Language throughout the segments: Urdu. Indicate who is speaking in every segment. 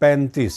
Speaker 1: 35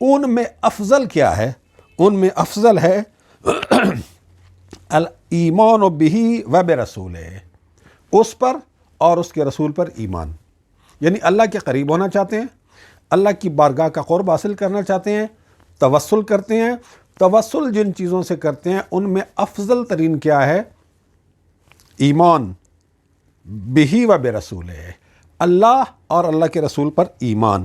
Speaker 1: ان میں افضل کیا ہے؟ ان میں افضل ہے الایمان بہ و برسولہ، اس پر اور اس کے رسول پر ایمان، یعنی اللہ کے قریب ہونا چاہتے ہیں، اللہ کی بارگاہ کا قرب حاصل کرنا چاہتے ہیں، توسل کرتے ہیں۔ توسل جن چیزوں سے کرتے ہیں ان میں افضل ترین کیا ہے؟ ایمان بہ و برسولہ، اللہ اور اللہ کے رسول پر ایمان،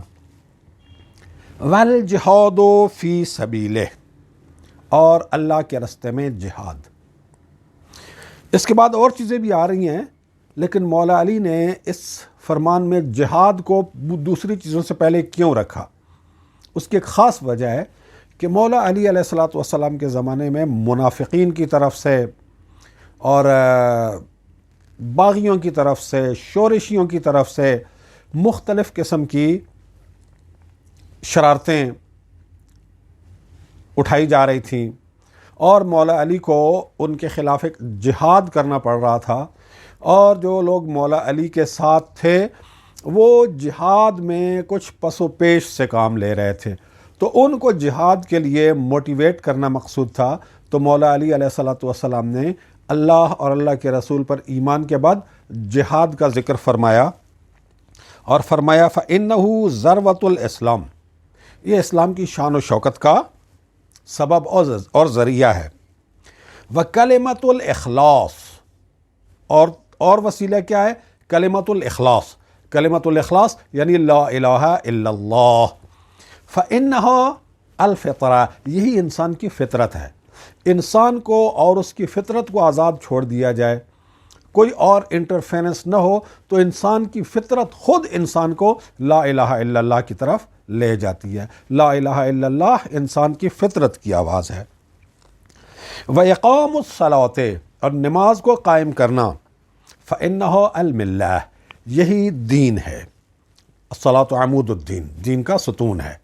Speaker 1: والجہاد فی سبیلہ، اور اللہ کے راستے میں جہاد۔ اس کے بعد اور چیزیں بھی آ رہی ہیں، لیکن مولا علی نے اس فرمان میں جہاد کو دوسری چیزوں سے پہلے کیوں رکھا؟ اس کی ایک خاص وجہ ہے کہ مولا علی علیہ الصلوۃ والسلام کے زمانے میں منافقین کی طرف سے اور باغیوں کی طرف سے، شورشیوں کی طرف سے مختلف قسم کی شرارتیں اٹھائی جا رہی تھیں، اور مولا علی کو ان کے خلاف ایک جہاد کرنا پڑ رہا تھا، اور جو لوگ مولا علی کے ساتھ تھے وہ جہاد میں کچھ پس و پیش سے کام لے رہے تھے، تو ان کو جہاد کے لیے موٹیویٹ کرنا مقصود تھا۔ تو مولا علی علیہ الصلوۃ والسلام نے اللہ اور اللہ کے رسول پر ایمان کے بعد جہاد کا ذکر فرمایا، اور فرمایا فَإِنَّهُ ذَرْوَةُ الْإِسْلام، یہ اسلام کی شان و شوکت کا سبب اور ذریعہ ہے۔ وَكَلِمَةُ الْإِخْلَاصِ، اور وسیلہ کیا ہے؟ کلمۃ الاخلاص، کلمۃ الاخلاص یعنی لا الہ الا اللہ۔ فَإِنَّهَا الْفِطْرَةُ، یہی انسان کی فطرت ہے۔ انسان کو اور اس کی فطرت کو آزاد چھوڑ دیا جائے، کوئی اور انٹرفیرنس نہ ہو، تو انسان کی فطرت خود انسان کو لا الہ الا اللہ کی طرف لے جاتی ہے۔ لا الہ الا اللہ انسان کی فطرت کی آواز ہے۔ وَإِقَامُ الصَّلَاةِ، اور نماز کو قائم کرنا، فَإِنَّهَا الْمِلَّةُ، یہی دین ہے۔ الصلاۃ عمود الدین، دین کا ستون ہے،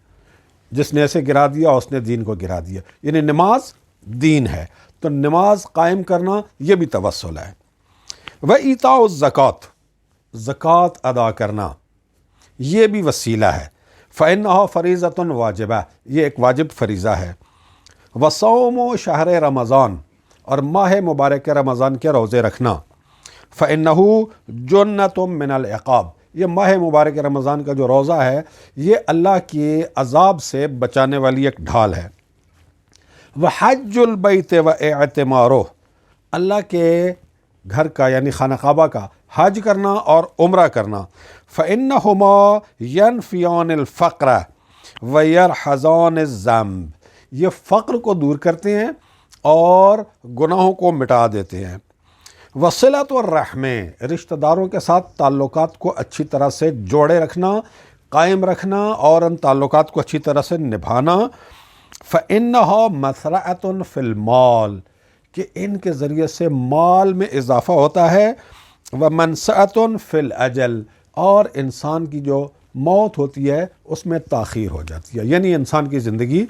Speaker 1: جس نے اسے گرا دیا اس نے دین کو گرا دیا، یعنی نماز دین ہے، تو نماز قائم کرنا یہ بھی توسل ہے۔ وَإِيتَاءُ الزَّكَاةِ، زکوٰۃ ادا کرنا یہ بھی وسیلہ ہے۔ فَإِنَّهَا فَرِيضَةٌ واجبہ، یہ ایک واجب فریضہ ہے۔ وَصَوْمُ شَهْرِ رمضان، اور ماہ مبارک رمضان کے روزے رکھنا۔ فَإِنَّهُ جُنَّةٌ مِّنَ الْعِقَابِ، یہ ماہ مبارک رمضان کا جو روزہ ہے یہ اللہ کے عذاب سے بچانے والی ایک ڈھال ہے۔ وَحَجُّ الْبَيْتِ وَاِعْتِمَارُهُ، اللہ کے گھر کا یعنی خانہ کعبہ کا حج کرنا اور عمرہ کرنا۔ فَإِنَّهُمَا يَنْفِيَانِ الْفَقْرَ وَيَرْحَزَانِ الذَّنْبَ، یہ فقر کو دور کرتے ہیں اور گناہوں کو مٹا دیتے ہیں۔ وصلۃ الرحم، رشتہ داروں کے ساتھ تعلقات کو اچھی طرح سے جوڑے رکھنا، قائم رکھنا اور ان تعلقات کو اچھی طرح سے نبھانا۔ فَإِنَّهَا مَثْرَعَةٌ فِي الْمَالِ، کہ ان کے ذریعے سے مال میں اضافہ ہوتا ہے۔ وَمَنْسَعَةٌ فِي الْأَجَلِ، اور انسان کی جو موت ہوتی ہے اس میں تاخیر ہو جاتی ہے، یعنی انسان کی زندگی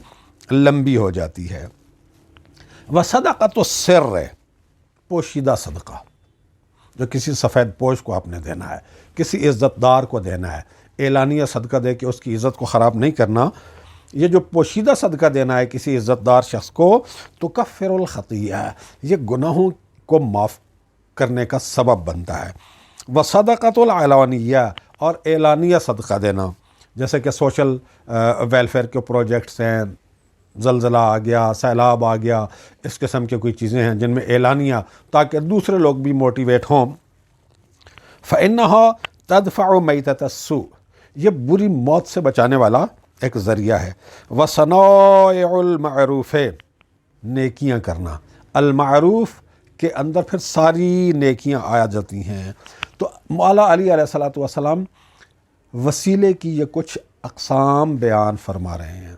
Speaker 1: لمبی ہو جاتی ہے۔ وَصَدَقَةُ السِّرِّ، پوشیدہ صدقہ، جو کسی سفید پوش کو آپ نے دینا ہے، کسی عزت دار کو دینا ہے، اعلانیہ صدقہ دے کے اس کی عزت کو خراب نہیں کرنا۔ یہ جو پوشیدہ صدقہ دینا ہے کسی عزت دار شخص کو، تو کفر الخطیہ، یہ گناہوں کو معاف کرنے کا سبب بنتا ہے۔ وصدقۃ العلانیہ، اور اعلانیہ صدقہ دینا، جیسے کہ سوشل ویلفیئر کے پروجیکٹس ہیں، زلزلہ آ گیا، سیلاب آ گیا، اس قسم کی کوئی چیزیں ہیں جن میں اعلانیہ، تاکہ دوسرے لوگ بھی موٹیویٹ ہوں۔ فَإِنَّهَا تَدْفَعُ مَيْتَةَ السُّوءِ، یہ بری موت سے بچانے والا ایک ذریعہ ہے۔ وَصَنَائِعُ الْمَعْرُوفِ، نیکیاں کرنا، المعروف کے اندر پھر ساری نیکیاں آ جاتی ہیں۔ تو مولا علی علیہ الصلوۃ والسلام وسیلے کی یہ کچھ اقسام بیان فرما رہے ہیں۔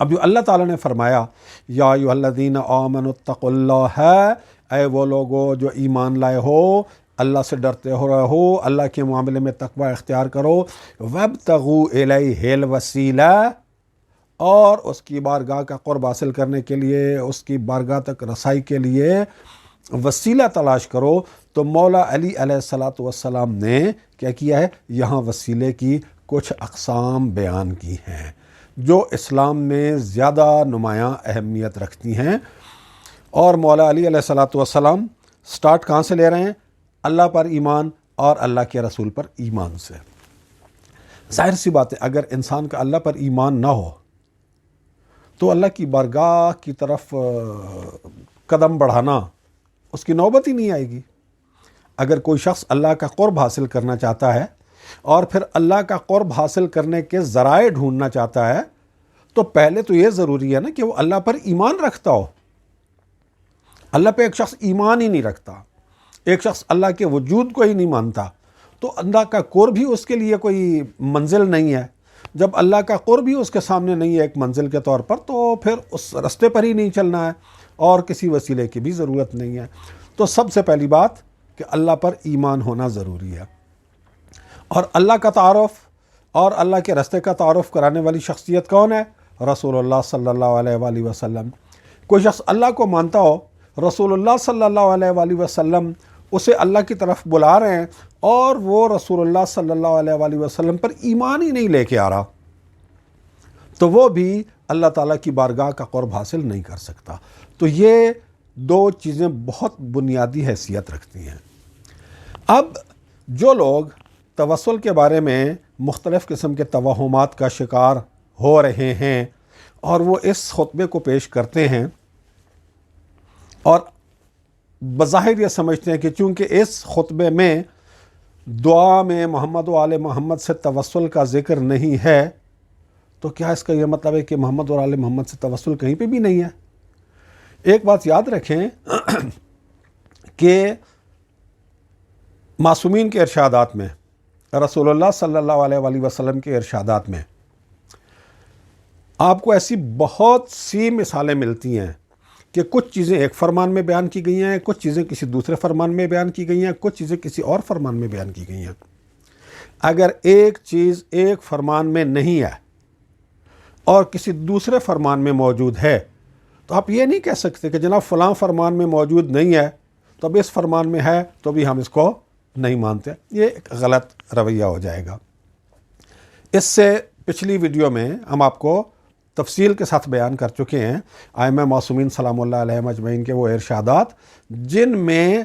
Speaker 1: اب جو اللہ تعالیٰ نے فرمایا یا ایھا الذین آمنوا اتقوا اللہ، اے وہ لوگو جو ایمان لائے ہو، اللہ سے ڈرتے ہو رہے ہو، اللہ کے معاملے میں تقوی اختیار کرو۔ وابتغوا الیہ الوسیلہ، اور اس کی بارگاہ کا قرب حاصل کرنے کے لیے، اس کی بارگاہ تک رسائی کے لیے وسیلہ تلاش کرو۔ تو مولا علی علیہ الصلوۃ والسلام نے کیا کیا ہے؟ یہاں وسیلے کی کچھ اقسام بیان کی ہیں۔ جو اسلام میں زیادہ نمایاں اہمیت رکھتی ہیں۔ اور مولا علی علیہ الصلوۃ والسلام سٹارٹ کہاں سے لے رہے ہیں؟ اللہ پر ایمان اور اللہ کے رسول پر ایمان سے۔ ظاہر سی بات ہے، اگر انسان کا اللہ پر ایمان نہ ہو تو اللہ کی بارگاہ کی طرف قدم بڑھانا اس کی نوبت ہی نہیں آئے گی۔ اگر کوئی شخص اللہ کا قرب حاصل کرنا چاہتا ہے اور پھر اللہ کا قرب حاصل کرنے کے ذرائع ڈھونڈنا چاہتا ہے تو پہلے تو یہ ضروری ہے نا کہ وہ اللہ پر ایمان رکھتا ہو۔ اللہ پہ ایک شخص ایمان ہی نہیں رکھتا، ایک شخص اللہ کے وجود کو ہی نہیں مانتا، تو اللہ کا قرب بھی اس کے لیے کوئی منزل نہیں ہے۔ جب اللہ کا قرب بھی اس کے سامنے نہیں ہے ایک منزل کے طور پر، تو پھر اس رستے پر ہی نہیں چلنا ہے اور کسی وسیلے کی بھی ضرورت نہیں ہے۔ تو سب سے پہلی بات کہ اللہ پر ایمان ہونا ضروری ہے۔ اور اللہ کا تعارف اور اللہ کے رستے کا تعارف کرانے والی شخصیت کون ہے؟ رسول اللہ صلی اللہ علیہ وآلہ وسلم۔ کوئی شخص اللہ کو مانتا ہو، رسول اللہ صلی اللہ علیہ وآلہ وسلم اسے اللہ کی طرف بلا رہے ہیں اور وہ رسول اللہ صلی اللہ علیہ وآلہ وسلم پر ایمان ہی نہیں لے کے آ رہا، تو وہ بھی اللہ تعالیٰ کی بارگاہ کا قرب حاصل نہیں کر سکتا۔ تو یہ دو چیزیں بہت بنیادی حیثیت رکھتی ہیں۔ اب جو لوگ توسل کے بارے میں مختلف قسم کے توہمات کا شکار ہو رہے ہیں اور وہ اس خطبے کو پیش کرتے ہیں اور بظاہر یہ سمجھتے ہیں کہ چونکہ اس خطبے میں دعا میں محمد و آل محمد سے توسل کا ذکر نہیں ہے تو کیا اس کا یہ مطلب ہے کہ محمد اور آل محمد سے توسل کہیں پہ بھی نہیں ہے؟ ایک بات یاد رکھیں کہ معصومین کے ارشادات میں، رسول اللہ صلی اللہ علیہ وآلہ وسلم کے ارشادات میں آپ کو ایسی بہت سی مثالیں ملتی ہیں کہ کچھ چیزیں ایک فرمان میں بیان کی گئی ہیں، کچھ چیزیں کسی دوسرے فرمان میں بیان کی گئی ہیں، کچھ چیزیں کسی اور فرمان میں بیان کی گئی ہیں۔ اگر ایک چیز ایک فرمان میں نہیں ہے اور کسی دوسرے فرمان میں موجود ہے تو آپ یہ نہیں کہہ سکتے کہ جناب فلاں فرمان میں موجود نہیں ہے تو اب اس فرمان میں ہے تو بھی ہم اس کو نہیں مانتے۔ یہ ایک غلط رویہ ہو جائے گا۔ اس سے پچھلی ویڈیو میں ہم آپ کو تفصیل کے ساتھ بیان کر چکے ہیں ائمہ معصومین سلام اللہ علیہم اجمعین کے وہ ارشادات جن میں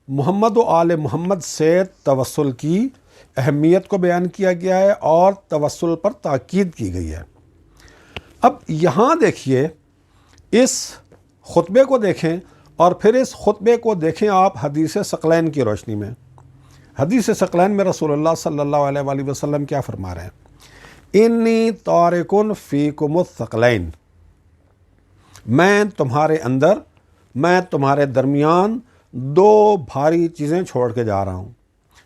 Speaker 1: محمد و آل محمد سے توسل کی اہمیت کو بیان کیا گیا ہے اور توسل پر تاکید کی گئی ہے۔ اب یہاں دیکھیے، اس خطبے کو دیکھیں اور پھر اس خطبے کو دیکھیں آپ حدیث ثقلین کی روشنی میں۔ حدیث ثقلین میں رسول اللہ صلی اللہ علیہ وآلہ وسلم کیا فرما رہے ہیں؟ انی تارکن فیکم الثقلین، میں تمہارے اندر، میں تمہارے درمیان دو بھاری چیزیں چھوڑ کے جا رہا ہوں۔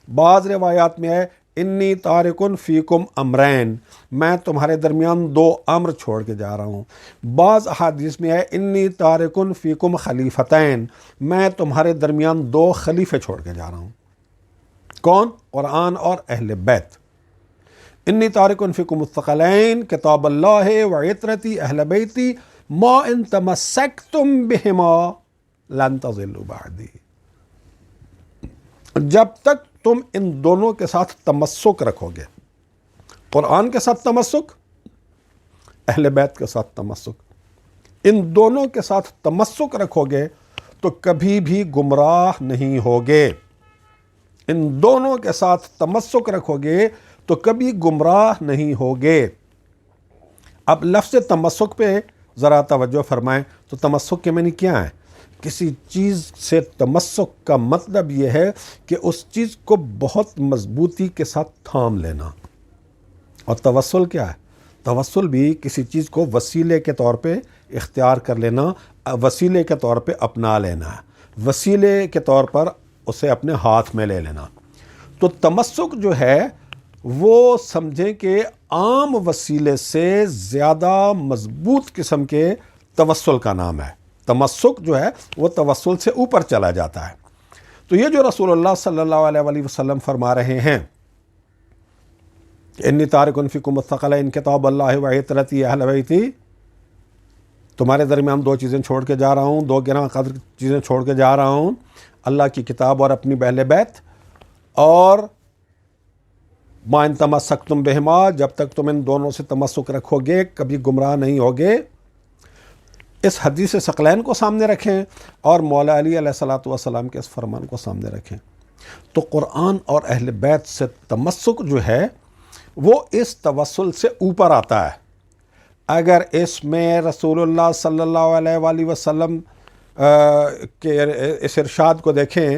Speaker 1: بعض روایات میں ہے انی تارکن فیکم امرین، میں تمہارے درمیان دو امر چھوڑ کے جا رہا ہوں۔ بعض احادیث میں ہے انی تارکن فیکم خلیفتین، میں تمہارے درمیان دو خلیفے چھوڑ کے جا رہا ہوں۔ کون؟ قرآن اور اہل بیت۔ انی تارکن فیکم الثقلین کتاب اللہ و عطرتی اہل بیتی ما ان تمسکتم بہما لن تضلوا بعدی، جب تک تم ان دونوں کے ساتھ تمسک رکھو گے، قرآن کے ساتھ تمسک، اہل بیت کے ساتھ تمسک، ان دونوں کے ساتھ تمسک رکھو گے تو کبھی بھی گمراہ نہیں ہوگے۔ ان دونوں کے ساتھ تمسک رکھو گے تو کبھی گمراہ نہیں ہوگے۔ اب لفظ تمسک پہ ذرا توجہ فرمائیں تو تمسک کے معنی کیا ہے؟ کسی چیز سے تمسک کا مطلب یہ ہے کہ اس چیز کو بہت مضبوطی کے ساتھ تھام لینا۔ اور توسل کیا ہے؟ توسل بھی کسی چیز کو وسیلے کے طور پہ اختیار کر لینا، وسیلے کے طور پہ اپنا لینا ہے، وسیلے کے طور پر اسے اپنے ہاتھ میں لے لینا۔ تو تمسک جو ہے وہ سمجھیں کہ عام وسیلے سے زیادہ مضبوط قسم کے توسل کا نام ہے۔ تمسک جو ہے وہ توسل سے اوپر چلا جاتا ہے۔ تو یہ جو رسول اللہ صلی اللہ علیہ وآلہ وسلم فرما رہے ہیں انی تارکن فیکم الثقلین کتاب اللہ و عطرتی اہل بیتی، تمہارے درمیان دو چیزیں چھوڑ کے جا رہا ہوں، دو گراں قدر چیزیں چھوڑ کے جا رہا ہوں، اللہ کی کتاب اور اپنی اہل بیت، اور ما ان تمسکتم بہما، جب تک تم ان دونوں سے تمسک رکھو گے کبھی گمراہ نہیں ہوگے۔ اس حدیث ثقلین کو سامنے رکھیں اور مولا علی علیہ الصلوۃ والسلام کے اس فرمان کو سامنے رکھیں، تو قرآن اور اہل بیت سے تمسک جو ہے وہ اس توسل سے اوپر آتا ہے۔ اگر اس میں رسول اللہ صلی اللہ علیہ وآلہ وسلم کے اس ارشاد کو دیکھیں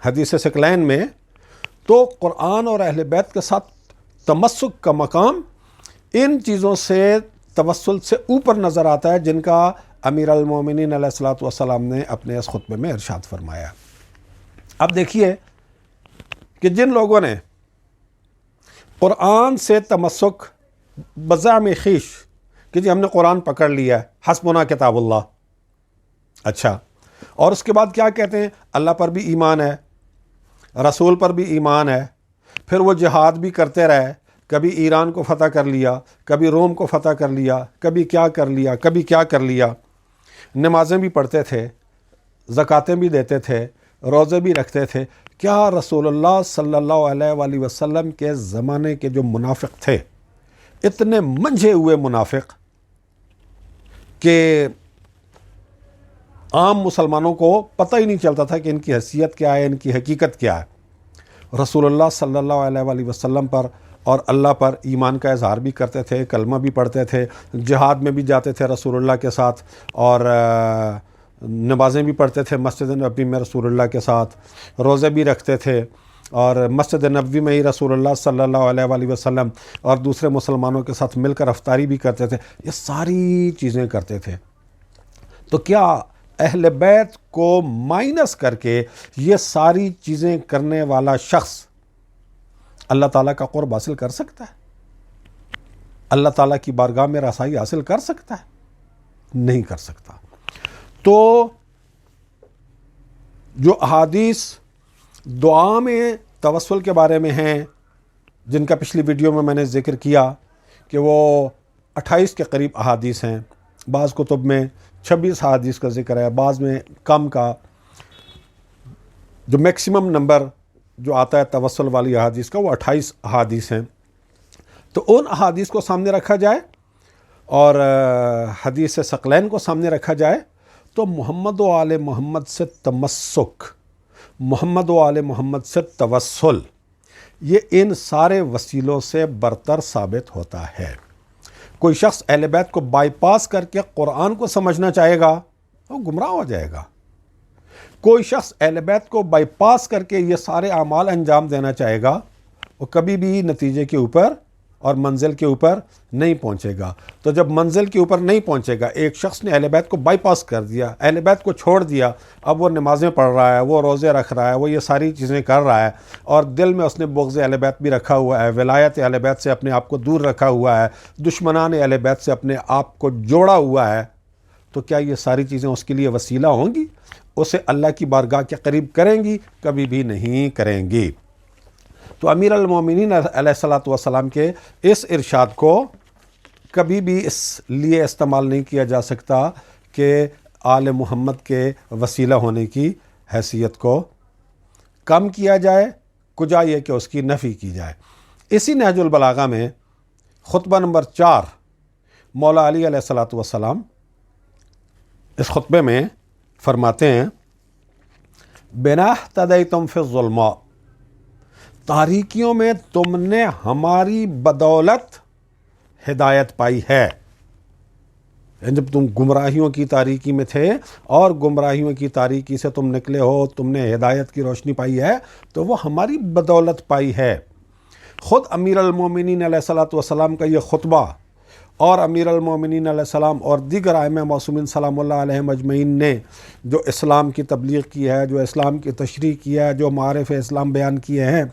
Speaker 1: حدیث ثقلین میں، تو قرآن اور اہل بیت کے ساتھ تمسک کا مقام ان چیزوں سے توسل سے اوپر نظر آتا ہے جن کا امیر المومنین علیہ الصلوۃ والسلام نے اپنے اس خطبے میں ارشاد فرمایا۔ اب دیکھیے کہ جن لوگوں نے قرآن سے تمسک بزعم خیش کہ جی ہم نے قرآن پکڑ لیا ہے، حسبنا کتاب اللہ، اچھا، اور اس کے بعد کیا کہتے ہیں؟ اللہ پر بھی ایمان ہے، رسول پر بھی ایمان ہے، پھر وہ جہاد بھی کرتے رہے، کبھی ایران کو فتح کر لیا، کبھی روم کو فتح کر لیا، کبھی کیا کر لیا، کبھی کیا کر لیا، نمازیں بھی پڑھتے تھے، زکاتیں بھی دیتے تھے، روزے بھی رکھتے تھے۔ کیا رسول اللہ صلی اللہ علیہ وآلہ وسلم کے زمانے کے جو منافق تھے، اتنے منجھے ہوئے منافق کہ عام مسلمانوں کو پتہ ہی نہیں چلتا تھا کہ ان کی حیثیت کیا ہے، ان کی حقیقت کیا ہے، رسول اللہ صلی اللہ علیہ وآلہ وسلم پر اور اللہ پر ایمان کا اظہار بھی کرتے تھے، کلمہ بھی پڑھتے تھے، جہاد میں بھی جاتے تھے رسول اللہ کے ساتھ، اور نمازیں بھی پڑھتے تھے مسجد نبوی میں رسول اللہ کے ساتھ، روزے بھی رکھتے تھے، اور مسجد نبوی میں ہی رسول اللہ صلی اللہ علیہ وآلہ وسلم اور دوسرے مسلمانوں کے ساتھ مل کر افطاری بھی کرتے تھے، یہ ساری چیزیں کرتے تھے۔ تو کیا اہل بیت کو مائنس کر کے یہ ساری چیزیں کرنے والا شخص اللہ تعالیٰ کا قرب حاصل کر سکتا ہے؟ اللہ تعالیٰ کی بارگاہ میں رسائی حاصل کر سکتا ہے؟ نہیں کر سکتا۔ تو جو احادیث دعا میں توسل کے بارے میں ہیں، جن کا پچھلی ویڈیو میں نے ذکر کیا کہ وہ 28 کے قریب احادیث ہیں، بعض کتب میں 26 احادیث کا ذکر ہے، بعض میں کم کا، جو میکسیمم نمبر جو آتا ہے توسل والی احادیث کا وہ 28 احادیث ہیں۔ تو ان احادیث کو سامنے رکھا جائے اور حدیث ثقلین کو سامنے رکھا جائے تو محمد و آل محمد سے تمسک، محمد و آل محمد سے توسل، یہ ان سارے وسیلوں سے برتر ثابت ہوتا ہے۔ کوئی شخص اہل بیت کو بائی پاس کر کے قرآن کو سمجھنا چاہے گا وہ گمراہ ہو جائے گا۔ کوئی شخص اہل بیت کو بائی پاس کر کے یہ سارے اعمال انجام دینا چاہے گا وہ کبھی بھی نتیجے کے اوپر اور منزل کے اوپر نہیں پہنچے گا۔ تو جب منزل کے اوپر نہیں پہنچے گا، ایک شخص نے اہل بیت کو بائی پاس کر دیا، اہل بیت کو چھوڑ دیا، اب وہ نمازیں پڑھ رہا ہے، وہ روزے رکھ رہا ہے، وہ یہ ساری چیزیں کر رہا ہے، اور دل میں اس نے بغض اہل بیت بھی رکھا ہوا ہے، ولایت اہل بیت سے اپنے آپ کو دور رکھا ہوا ہے، دشمنان اہل بیت سے اپنے آپ کو جوڑا ہوا ہے، تو کیا یہ ساری چیزیں اس کے لیے وسیلہ ہوں گی؟ اسے اللہ کی بارگاہ کے قریب کریں گی؟ کبھی بھی نہیں کریں گی۔ تو امیر المومنین علیہ الصلوۃ والسلام کے اس ارشاد کو کبھی بھی اس لیے استعمال نہیں کیا جا سکتا کہ آل محمد کے وسیلہ ہونے کی حیثیت کو کم کیا جائے، کجا یہ کہ اس کی نفی کی جائے۔ اسی نہج البلاغہ میں خطبہ نمبر 4 مولا علی علیہ الصلوۃ والسلام اس خطبے میں فرماتے ہیں، بِنَا اهْتَدَيْتُمْ فِي الظُّلُمَاءِ، تاریکیوں میں تم نے ہماری بدولت ہدایت پائی ہے۔ جب تم گمراہیوں کی تاریکی میں تھے اور گمراہیوں کی تاریکی سے تم نکلے ہو، تم نے ہدایت کی روشنی پائی ہے، تو وہ ہماری بدولت پائی ہے۔ خود امیر المومنین علیہ الصلوۃ والسلام کا یہ خطبہ اور امیر المومنین علیہ السلام اور دیگر ائمہ معصومین سلام اللہ علیہم اجمعین نے جو اسلام کی تبلیغ کی ہے، جو اسلام کی تشریح کی ہے، جو معارف اسلام بیان کیے ہیں،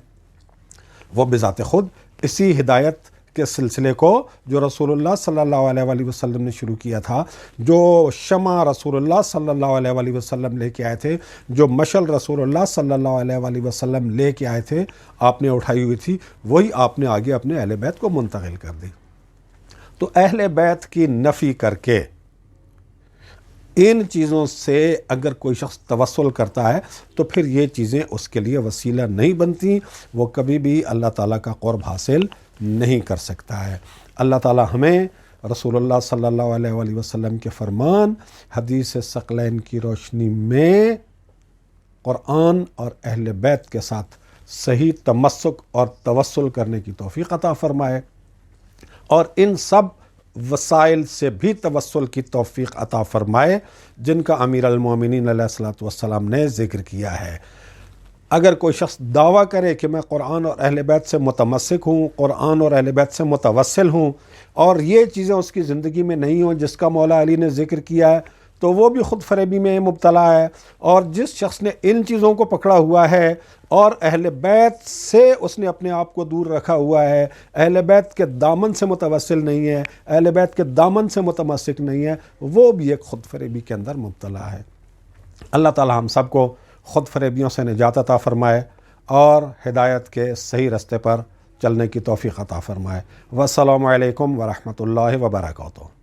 Speaker 1: وہ بذات خود اسی ہدایت کے سلسلے کو جو رسول اللہ صلی اللہ علیہ وآلہ وسلم نے شروع کیا تھا، جو شمع رسول اللہ صلی اللہ علیہ وآلہ وسلم لے کے آئے تھے، جو مشعل رسول اللہ صلی اللہ علیہ وآلہ وسلم لے کے آئے تھے، آپ نے اٹھائی ہوئی تھی، وہی آپ نے آگے اپنے اہل بیت کو منتقل کر دی۔ تو اہل بیت کی نفی کر کے ان چیزوں سے اگر کوئی شخص توسل کرتا ہے تو پھر یہ چیزیں اس کے لیے وسیلہ نہیں بنتی، وہ کبھی بھی اللہ تعالیٰ کا قرب حاصل نہیں کر سکتا ہے۔ اللہ تعالیٰ ہمیں رسول اللہ صلی اللہ علیہ وآلہ وسلم کے فرمان، حدیث ثقلین کی روشنی میں قرآن اور اہل بیت کے ساتھ صحیح تمسک اور توسل کرنے کی توفیق عطا فرمائے، اور ان سب وسائل سے بھی توسل کی توفیق عطا فرمائے جن کا امیر المومنین علیہ الصلوۃ والسلام نے ذکر کیا ہے۔ اگر کوئی شخص دعویٰ کرے کہ میں قرآن اور اہل بیت سے متمسک ہوں، قرآن اور اہل بیت سے متوسل ہوں، اور یہ چیزیں اس کی زندگی میں نہیں ہوں جس کا مولا علی نے ذکر کیا ہے، تو وہ بھی خود فریبی میں مبتلا ہے۔ اور جس شخص نے ان چیزوں کو پکڑا ہوا ہے اور اہل بیت سے اس نے اپنے آپ کو دور رکھا ہوا ہے، اہل بیت کے دامن سے متوسل نہیں ہے، اہل بیت کے دامن سے متمسک نہیں ہے، وہ بھی ایک خود فریبی کے اندر مبتلا ہے۔ اللہ تعالی ہم سب کو خود فریبیوں سے نجات عطا فرمائے اور ہدایت کے صحیح رستے پر چلنے کی توفیق عطا فرمائے۔ والسلام علیکم ورحمۃ اللہ وبرکاتہ۔